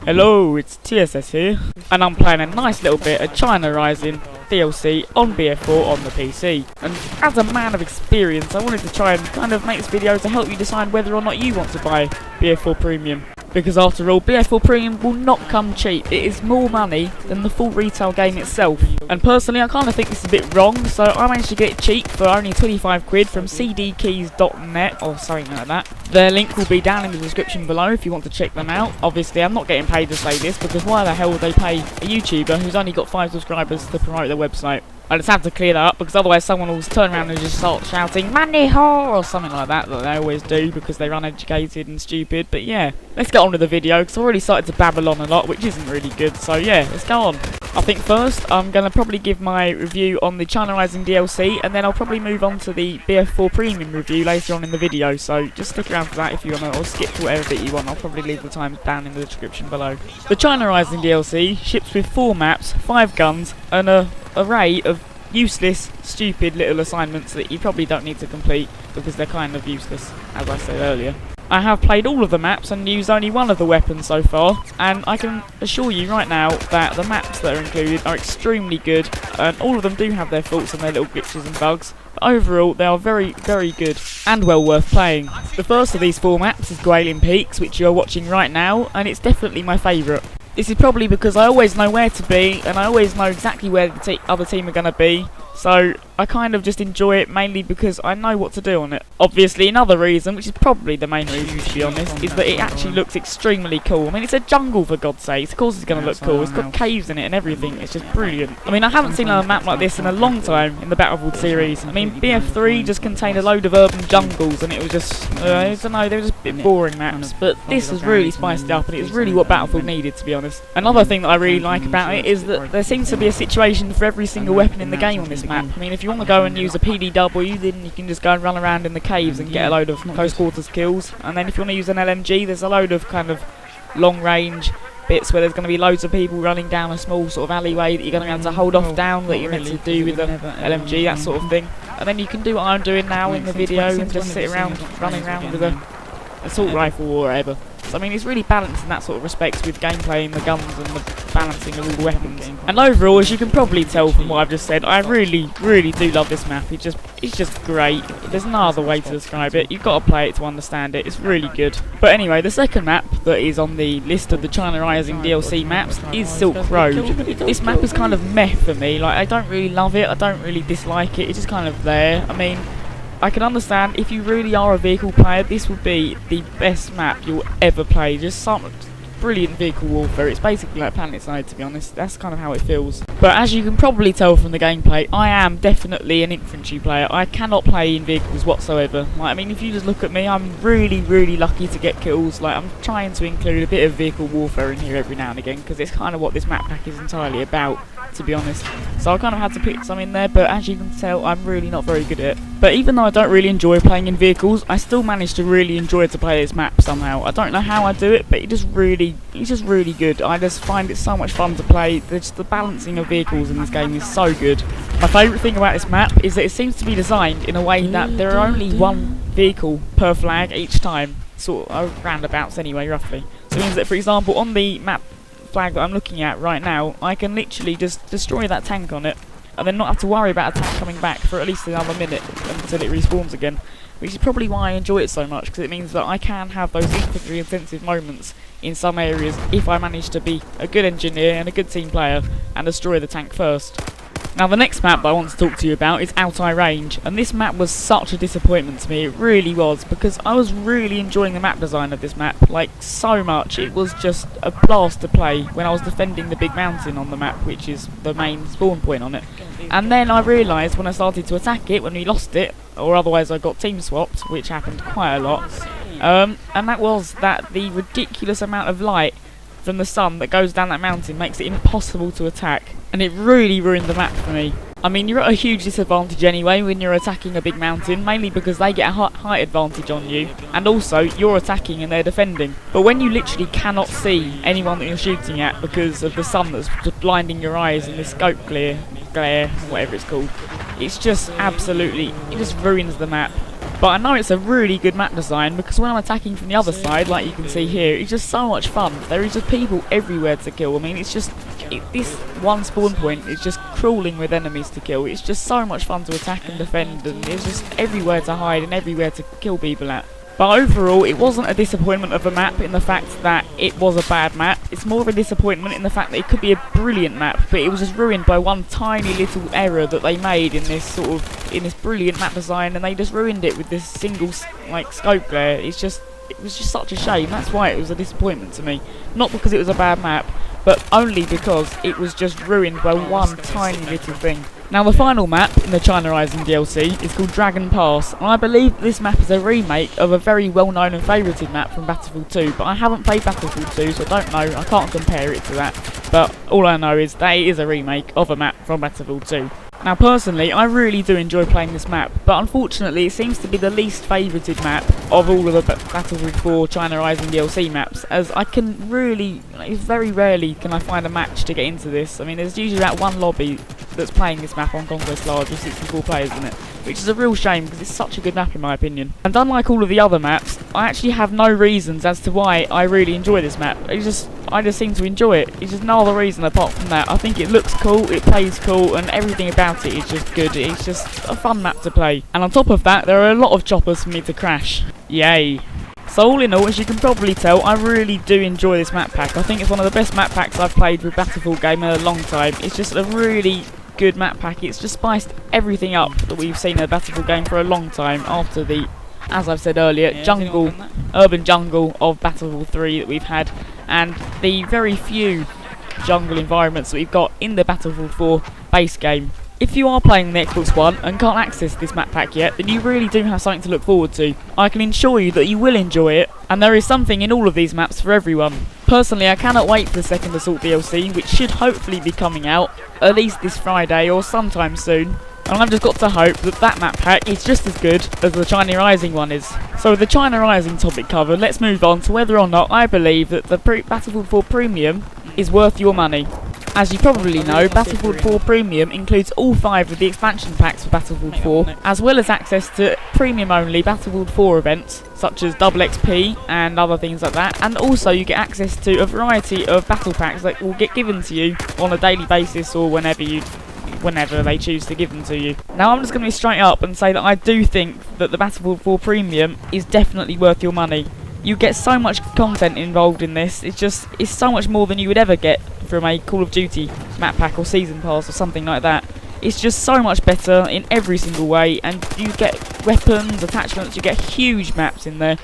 Hello, it's TSS here, and I'm playing a nice little bit of China Rising DLC on BF4 on the PC. And as a man of experience, I wanted to try and kind of make this video to help you decide whether or not you want to buy BF4 Premium. Because after all, BF4 Premium will not come cheap. It is more money than the full retail game itself. And personally, I kind of think this is a bit wrong, so I managed to get it cheap for only 25 quid from cdkeys.net or something like that. Their link will be down in the description below if you want to check them out. Obviously, I'm not getting paid to say this, because why the hell would they pay a YouTuber who's only got 5 subscribers to promote their website? I just have to clear that up, because otherwise someone will turn around and just start shouting money whore or something like that they always do because they're uneducated and stupid. But yeah, let's get on with the video, because I've already started to babble on a lot, which isn't really good. So yeah, let's go on. I think first I'm going to probably give my review on the China Rising DLC, and then I'll probably move on to the BF4 Premium review later on in the video, so just stick around for that if you want to, or skip to whatever bit you want. I'll probably leave the times down in the description below. The China Rising DLC ships with 4 maps, 5 guns, and an array of useless, stupid little assignments that you probably don't need to complete because they're kind of useless, as I said earlier. I have played all of the maps and used only one of the weapons so far, and I can assure you right now that the maps that are included are extremely good, and all of them do have their faults and their little glitches and bugs, but overall they are very, very good and well worth playing. The first of these 4 maps is Guilin Peaks, which you are watching right now, and it's definitely my favourite. This is probably because I always know where to be, and I always know exactly where the other team are going to be, so I kind of just enjoy it mainly because I know what to do on it. Obviously, another reason, which is probably the main reason to be honest, is that it actually looks extremely cool. I mean, it's a jungle for God's sake, of course it's going to look cool. It's got caves in it and everything, it's just brilliant. I mean, I haven't seen a map like this in a long time in the Battlefield series. I mean, BF3 just contained a load of urban jungles and it was just, I don't know, they were just a bit boring maps, but this has really spiced it up and it was really what Battlefield needed, to be honest. Another thing that I really like about it is that there seems to be a situation for every single weapon in the game on this map. I mean, if you want to go and use a PDW, then you can just go and run around in the caves and get a load of close quarters kills. And then if you want to use an LMG, there's a load of kind of long range bits where there's going to be loads of people running down a small sort of alleyway that you're going to be able to hold off down that you're meant to do with the LMG, that sort of thing. And then you can do what I'm doing now in the video and just sit around running around with a assault rifle or whatever. So I mean, it's really balanced in that sort of respects with gameplay and the guns and the balancing of all the weapons. And overall, as you can probably tell from what I've just said, I really, really do love this map. It's just great. There's no other way to describe it. You've got to play it to understand it. It's really good. But anyway, the second map that is on the list of the China Rising DLC maps is Silk Road. This map is kind of meh for me. Like, I don't really love it. I don't really dislike it. It's just kind of there. I mean, I can understand if you really are a vehicle player, this would be the best map you'll ever play. Just some brilliant vehicle warfare. It's basically like PlanetSide, to be honest. That's kind of how it feels. But as you can probably tell from the gameplay, I am definitely an infantry player. I cannot play in vehicles whatsoever. Like, I mean, if you just look at me, I'm really, really lucky to get kills. Like, I'm trying to include a bit of vehicle warfare in here every now and again, because it's kind of what this map pack is entirely about, to be honest. So I kind of had to pick some in there, but as you can tell, I'm really not very good at it. But even though I don't really enjoy playing in vehicles, I still manage to really enjoy to play this map somehow. I don't know how I do it, but it's just really good. I just find it so much fun to play. The balancing of vehicles in this game is so good. My favourite thing about this map is that it seems to be designed in a way that there are only one vehicle per flag each time, sort of roundabouts anyway, roughly. So it means that, for example, on the map flag that I'm looking at right now, I can literally just destroy that tank on it and then not have to worry about a tank coming back for at least another minute until it respawns again, which is probably why I enjoy it so much, because it means that I can have those infantry intensive moments in some areas if I manage to be a good engineer and a good team player and destroy the tank first. Now, the next map that I want to talk to you about is Outside Range, and this map was such a disappointment to me. It really was, because I was really enjoying the map design of this map, like so much. It was just a blast to play when I was defending the big mountain on the map, which is the main spawn point on it. And then I realised when I started to attack it, when we lost it, or otherwise I got team swapped, which happened quite a lot, and that was that the ridiculous amount of light from the sun that goes down that mountain makes it impossible to attack, and it really ruined the map for me. I mean, you're at a huge disadvantage anyway when you're attacking a big mountain, mainly because they get a height advantage on you, and also you're attacking and they're defending. But when you literally cannot see anyone that you're shooting at because of the sun that's just blinding your eyes and the scope glare, whatever it's called, it's just absolutely, it just ruins the map. But I know it's a really good map design because when I'm attacking from the other side, like you can see here, it's just so much fun. There is just people everywhere to kill. I mean, it's just, this one spawn point is just crawling with enemies to kill. It's just so much fun to attack and defend, and there's just everywhere to hide and everywhere to kill people at. But overall, it wasn't a disappointment of a map in the fact that it was a bad map. It's more of a disappointment in the fact that it could be a brilliant map, but it was just ruined by one tiny little error that they made in this brilliant map design, and they just ruined it with this single scope there. It was just such a shame. That's why it was a disappointment to me. Not because it was a bad map, but only because it was just ruined by one tiny little thing. Now the final map in the China Rising DLC is called Dragon Pass, and I believe this map is a remake of a very well known and favoured map from Battlefield 2, but I haven't played Battlefield 2 so I don't know, I can't compare it to that, but all I know is that it is a remake of a map from Battlefield 2. Now personally, I really do enjoy playing this map, but unfortunately it seems to be the least favoured map of all of the Battlefield 4 China Rising DLC maps, as I can really, very rarely can I find a match to get into this. I mean, there's usually that one lobby that's playing this map on Conquest Large with 64 players in it, which is a real shame because it's such a good map in my opinion. And unlike all of the other maps, I actually have no reasons as to why I really enjoy this map. I just seem to enjoy it. It's just no other reason apart from that. I think it looks cool, it plays cool, and everything about it is just good. It's just a fun map to play. And on top of that, there are a lot of choppers for me to crash. Yay. So all in all, as you can probably tell, I really do enjoy this map pack. I think it's one of the best map packs I've played with Battlefield game in a long time. It's just a really good map pack. It's just spiced everything up that we've seen in a Battlefield game for a long time after the, as I've said earlier, urban jungle of Battlefield 3 that we've had, and the very few jungle environments that we've got in the Battlefield 4 base game. If you are playing on the Xbox One and can't access this map pack yet, then you really do have something to look forward to. I can assure you that you will enjoy it, and there is something in all of these maps for everyone. Personally, I cannot wait for the second Assault DLC, which should hopefully be coming out at least this Friday or sometime soon. And I've just got to hope that that map pack is just as good as the China Rising one is. So with the China Rising topic covered, let's move on to whether or not I believe that the Battlefield 4 Premium is worth your money. As you probably know, Battlefield 4 Premium includes all 5 of the expansion packs for Battlefield 4, as well as access to premium-only Battlefield 4 events, such as Double XP and other things like that, and also you get access to a variety of battle packs that will get given to you on a daily basis or whenever they choose to give them to you. Now I'm just going to be straight up and say that I do think that the Battlefield 4 Premium is definitely worth your money. You get so much content involved in this, it's so much more than you would ever get from a Call of Duty map pack or season pass or something like that. It's just so much better in every single way, and you get weapons, attachments, you get huge maps in there.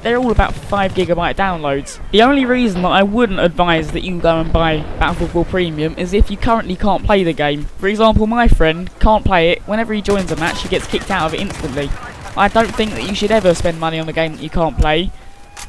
They're all about 5GB downloads. The only reason that I wouldn't advise that you go and buy Battlefield 4 Premium is if you currently can't play the game. For example, my friend can't play it. Whenever he joins a match, he gets kicked out of it instantly. I don't think that you should ever spend money on a game that you can't play.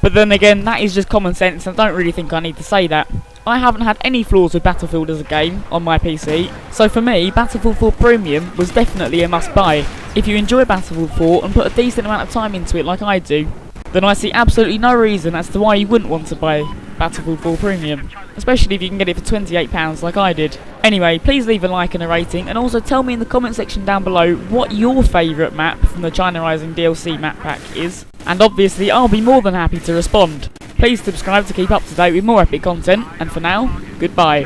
But then again, that is just common sense, and I don't really think I need to say that. I haven't had any flaws with Battlefield as a game on my PC, so for me, Battlefield 4 Premium was definitely a must-buy. If you enjoy Battlefield 4 and put a decent amount of time into it like I do, then I see absolutely no reason as to why you wouldn't want to buy Battlefield 4 Premium, especially if you can get it for £28 like I did. Anyway, please leave a like and a rating, and also tell me in the comment section down below what your favourite map from the China Rising DLC map pack is, and obviously I'll be more than happy to respond. Please subscribe to keep up to date with more epic content, and for now, goodbye.